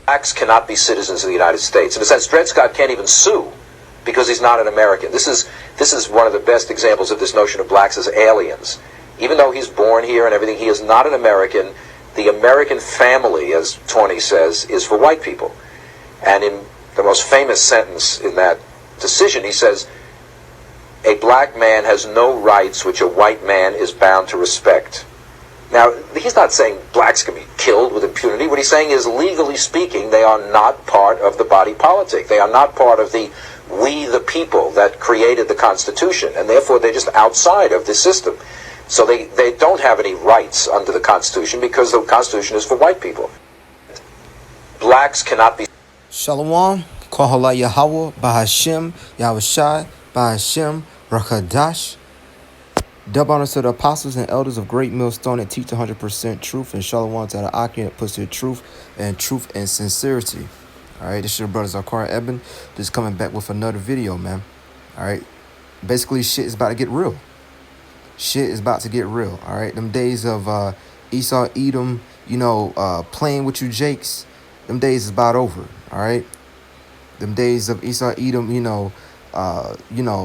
Blacks cannot be citizens of the United States. In a sense, Dred Scott can't even sue because he's not an American. This is one of the best examples of this notion of blacks as aliens. Even though he's born here and everything, he is not an American. The American family, as Tawney says, is for white people. And in the most famous sentence in that decision, he says, a black man has no rights which a white man is bound to respect. Now, he's not saying blacks can be killed with impunity. What he's saying is, legally speaking, they are not part of the body politic. They are not part of the we the people that created the Constitution, and therefore they're just outside of this system. So they don't have any rights under the Constitution because the Constitution is for white people. Blacks cannot be... Shalom, Kohala Yahweh, Bahashem, Yahushai, Bahashem, Rakadash. Dub honors to the apostles and elders of Great Millstone that teach 100% truth, and shalom to the Akim that puts to truth and sincerity. All right, this is your brother Zakar Eben, just coming back with another video, man. All right, basically shit is about to get real. Shit is about to get real. All right, them days of Esau, Edom, playing with you Jakes, them days is about over. All right, them days of Esau, Edom,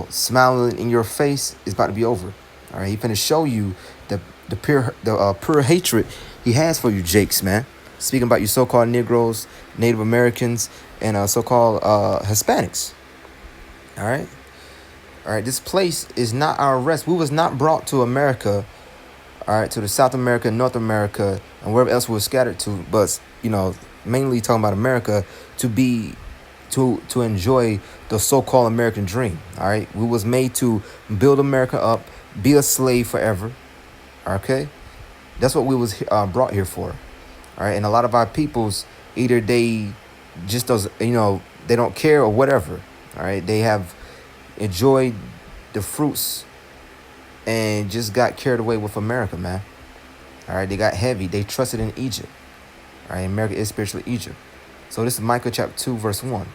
smiling in your face is about to be over. All right, he finna show you the pure hatred he has for you Jakes, man. Speaking about you so-called Negroes, Native Americans, and so-called Hispanics. All right, this place is not our rest. We was not brought to America, all right, to the South America, North America, and wherever else we were scattered to, but, mainly talking about America, to enjoy the so-called American dream, all right? We was made to build America up, be a slave forever, okay? That's what we was brought here for, all right? And a lot of our peoples, either they just they don't care or whatever, all right? They have enjoyed the fruits and just got carried away with America, man. All right, they got heavy. They trusted in Egypt. All right, America is spiritually Egypt. So this is Micah chapter 2, verse 1.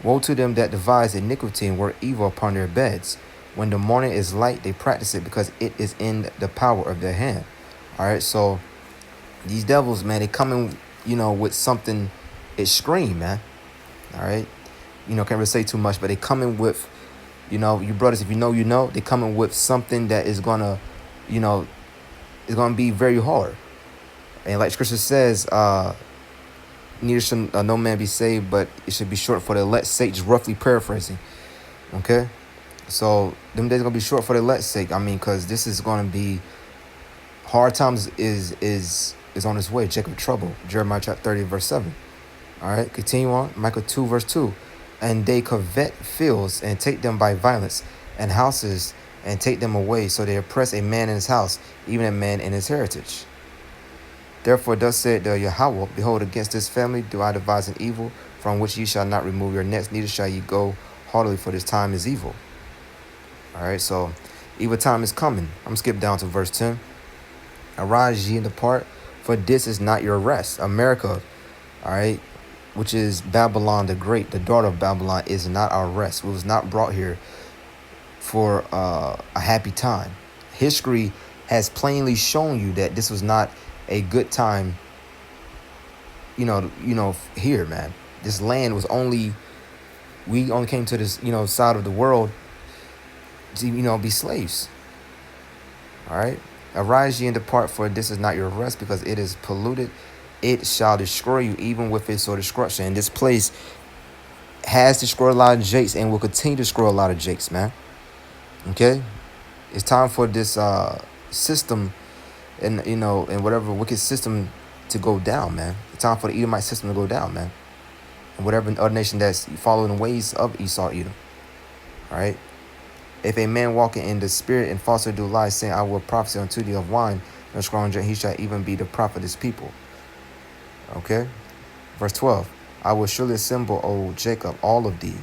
Woe to them that devise iniquity and work evil upon their beds. When the morning is light, they practice it because it is in the power of their hand. All right, so these devils, man, they coming, with something, it scream, man. All right, can't really say too much, but they coming with, you brothers, if you know, they coming with something that is gonna, is gonna be very hard. And like Scripture says, neither should no man be saved, but it should be short for the elect's sake, just roughly paraphrasing. Okay? So them days are gonna be short for the elect's sake. I mean, because this is gonna be hard times is on its way. Jacob trouble. Jeremiah chapter 30, verse 7. All right, continue on. Micah 2, verse 2. And they covet fields and take them by violence, and houses and take them away. So they oppress a man in his house, even a man in his heritage. Therefore thus said the Yahweh, behold, against this family do I devise an evil, from which ye shall not remove your necks, neither shall ye go heartily, for this time is evil. All right, so evil time is coming. I'm going to skip down to verse 10. Arise ye and depart, for this is not your rest. America, all right, which is Babylon the Great, the daughter of Babylon, is not our rest. We was not brought here for a happy time. History has plainly shown you that this was not a good time, here, man. This land was we only came to this, side of the world to, be slaves. All right. Arise ye and depart, for this is not your rest, because it is polluted. It shall destroy you, even with its sort of destruction. And this place has destroyed a lot of Jakes and will continue to destroy a lot of Jakes, man. Okay? It's time for this system and, and whatever wicked system to go down, man. It's time for the Edomite system to go down, man. And whatever other nation that's following the ways of Esau, Edom. All right? If a man walking in the spirit and falsehood do lie, saying, I will prophesy unto thee of wine, and strong drink, he shall even be the prophet of his people. Okay? Verse 12. I will surely assemble, O Jacob, all of thee.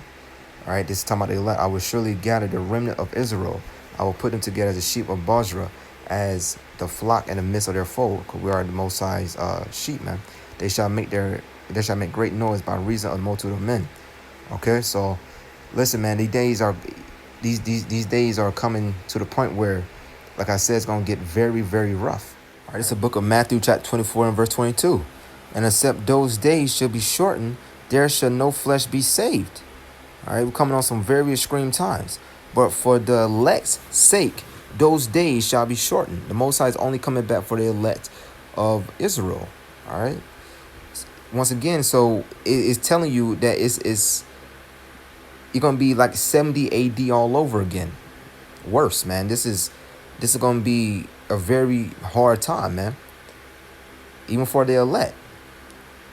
All right, this is talking about the elect. I will surely gather the remnant of Israel. I will put them together as the sheep of Bozrah, as the flock in the midst of their fold. Because we are the Most High's sheep, man. They shall make great noise by reason of the multitude of men. Okay, so listen, man. These days are coming to the point where, like I said, it's gonna get very, very rough. All right, it's the book of Matthew, chapter 24 and verse 22. And except those days shall be shortened, there shall no flesh be saved. All right, we're coming on some very extreme times. But for the elect's sake, those days shall be shortened. The Most High is only coming back for the elect of Israel. All right. Once again, so it's telling you that it's you're gonna be like 70 AD all over again. Worse, man. This is gonna be a very hard time, man. Even for the elect.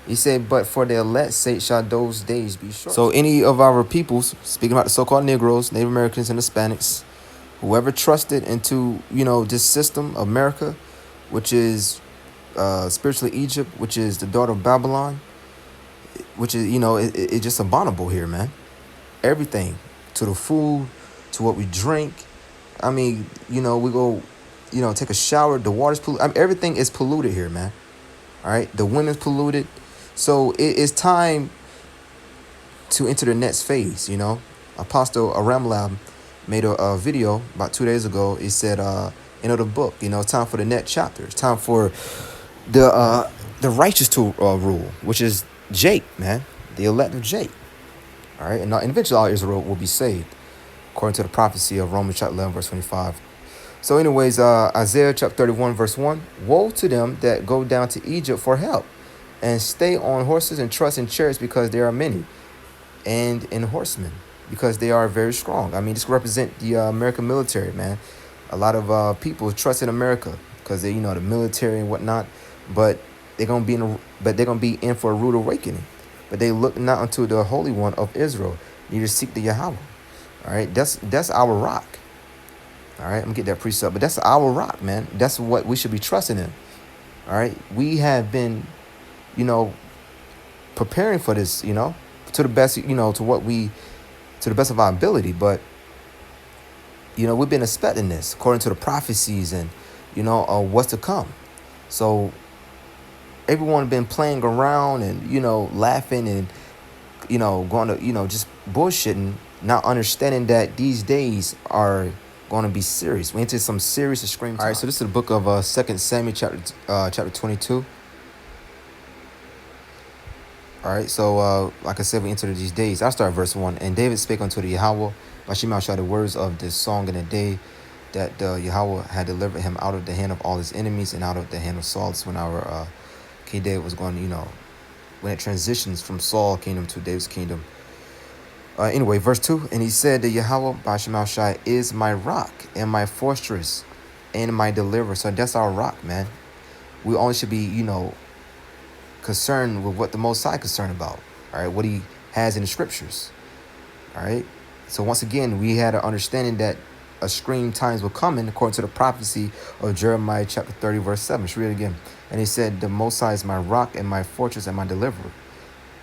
He said, but for the elect's sake shall those days be short. So any of our peoples, speaking about the so-called Negroes, Native Americans, and Hispanics, whoever trusted into, this system, America, which is spiritually Egypt, which is the daughter of Babylon, which is, it's just abominable here, man. Everything, to the food, to what we drink. I mean, we go, take a shower, the water's polluted. I mean, everything is polluted here, man. All right, the women's polluted. So it's time to enter the next phase, Apostle Aramlab made a video about 2 days ago. He said, the book, it's time for the next chapter. It's time for the righteous to rule, which is Jake, man, the elect of Jake. All right, and eventually all Israel will be saved, according to the prophecy of Romans chapter 11, verse 25. So anyways, Isaiah chapter 31, verse 1, woe to them that go down to Egypt for help, and stay on horses and trust in chariots because there are many, and in horsemen because they are very strong. I mean, this represent the American military, man. A lot of people trust in America because they, the military and whatnot, but they're gonna be in for a rude awakening. But they look not unto the Holy One of Israel, neither seek the Yahweh. All right, that's our rock. All right, I'm gonna get that precept, but that's our rock, man. That's what we should be trusting in. All right, we have been, preparing for this, to the best, to the best of our ability. But, we've been expecting this according to the prophecies and, what's to come. So everyone been playing around and, laughing and, going to, just bullshitting, not understanding that these days are going to be serious. We into some serious extreme time. All right, so this is the book of 2 Samuel chapter 22. All right, so like I said, we enter these days. I start verse 1. And David spake unto the Yahweh, Bashimah shall the words of this song in the day that Yahweh had delivered him out of the hand of all his enemies and out of the hand of Saul. That's when our King David was going, when it transitions from Saul's kingdom to David's kingdom. Anyway, verse 2, and he said that Yahweh Bashimah Shai is my rock and my fortress and my deliverer. So that's our rock, man. We only should be, concerned with what the Most High concerned about. All right, what he has in the scriptures. All right. So once again, we had an understanding that extreme times were coming according to the prophecy of Jeremiah chapter 30, verse 7. Let's read it again. And he said, the Most High is my rock and my fortress and my deliverer.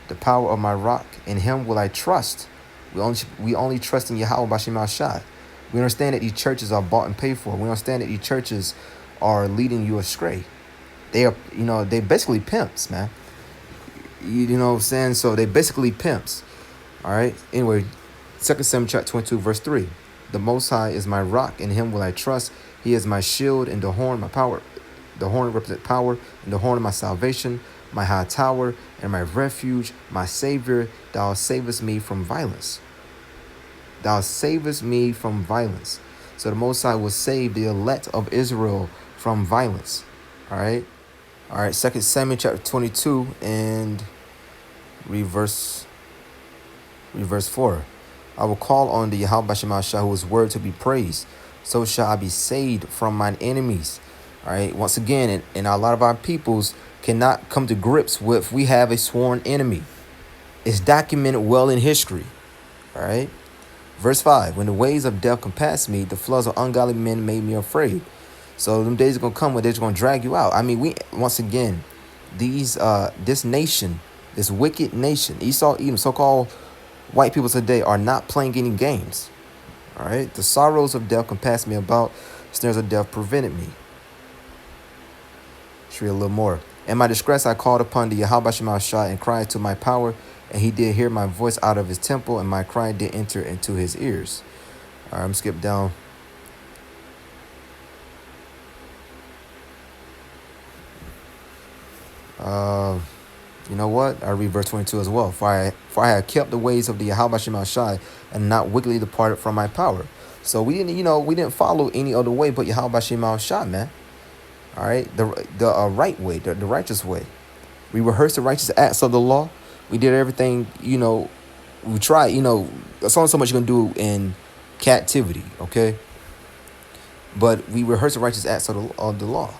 The power of my rock, in him will I trust. We only trust in Yahweh Bashimah Shai. We understand that these churches are bought and paid for. We understand that these churches are leading you astray. They are, they basically pimps, man. You know what I'm saying? So they basically pimps. All right. Anyway, 2 Samuel chapter 22, verse 3. The Most High is my rock, in him will I trust. He is my shield and the horn, my power. The horn represents power, and the horn of my salvation, my high tower, and my refuge, my Savior. Thou savest me from violence. Thou savest me from violence. So the Most High will save the elect of Israel from violence. All right. All right. 2 Samuel chapter 22 and read verse 4. I will call on the Yahweh Bashimah Shai, who is word to be praised. So shall I be saved from mine enemies. All right. Once again, and a lot of our peoples cannot come to grips with we have a sworn enemy. It's documented well in history. All right. Verse 5. When the waves of death compassed me, the floods of ungodly men made me afraid. So them days are going to come when they're going to drag you out. I mean, once again, this nation, this wicked nation, Esau, Edom, so-called white people today are not playing any games. All right. The sorrows of death compassed me about. Snares of death prevented me. Let's read a little more. In my distress, I called upon the Yahweh Bashimah Shai and cried to my power, and he did hear my voice out of his temple, and my cry did enter into his ears. All right, I'm skip down. You know what? I read verse 22 as well. For I have kept the ways of the Yahweh Shema Shai and not wickedly departed from my power. So we didn't, we didn't follow any other way but Yahweh Shema Shai, man. All right, the right way, the righteous way. We rehearsed the righteous acts of the law. We did everything, we tried, there's only so much you're going to do in captivity, okay? But we rehearsed the righteous acts of the law.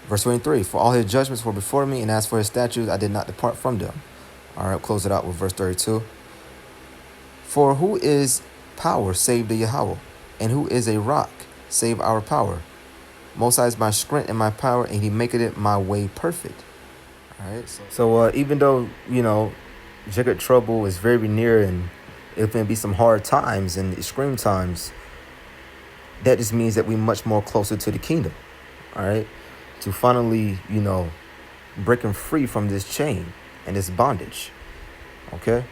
Verse 23, for all his judgments were before me, and as for his statutes, I did not depart from them. All right, close it out with verse 32. For who is power save the Yahweh? And who is a rock save our power? Most High is my strength and my power, and he maketh it my way perfect. All right, so even though, Jacob trouble is very near and it's going to be some hard times and extreme times, that just means that we're much more closer to the kingdom. All right, to finally, breaking free from this chain and this bondage. Okay?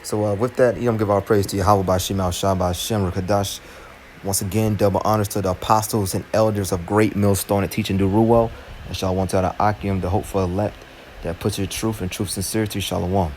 So with that, give our praise to Yahweh by Shem Al-Shah by Shem Kadash. Once again, double honors to the apostles and elders of Great Millstone at Teaching Deruel. And Shalom to the Akim, the hopeful elect that puts your truth and truth sincerity. Shalom.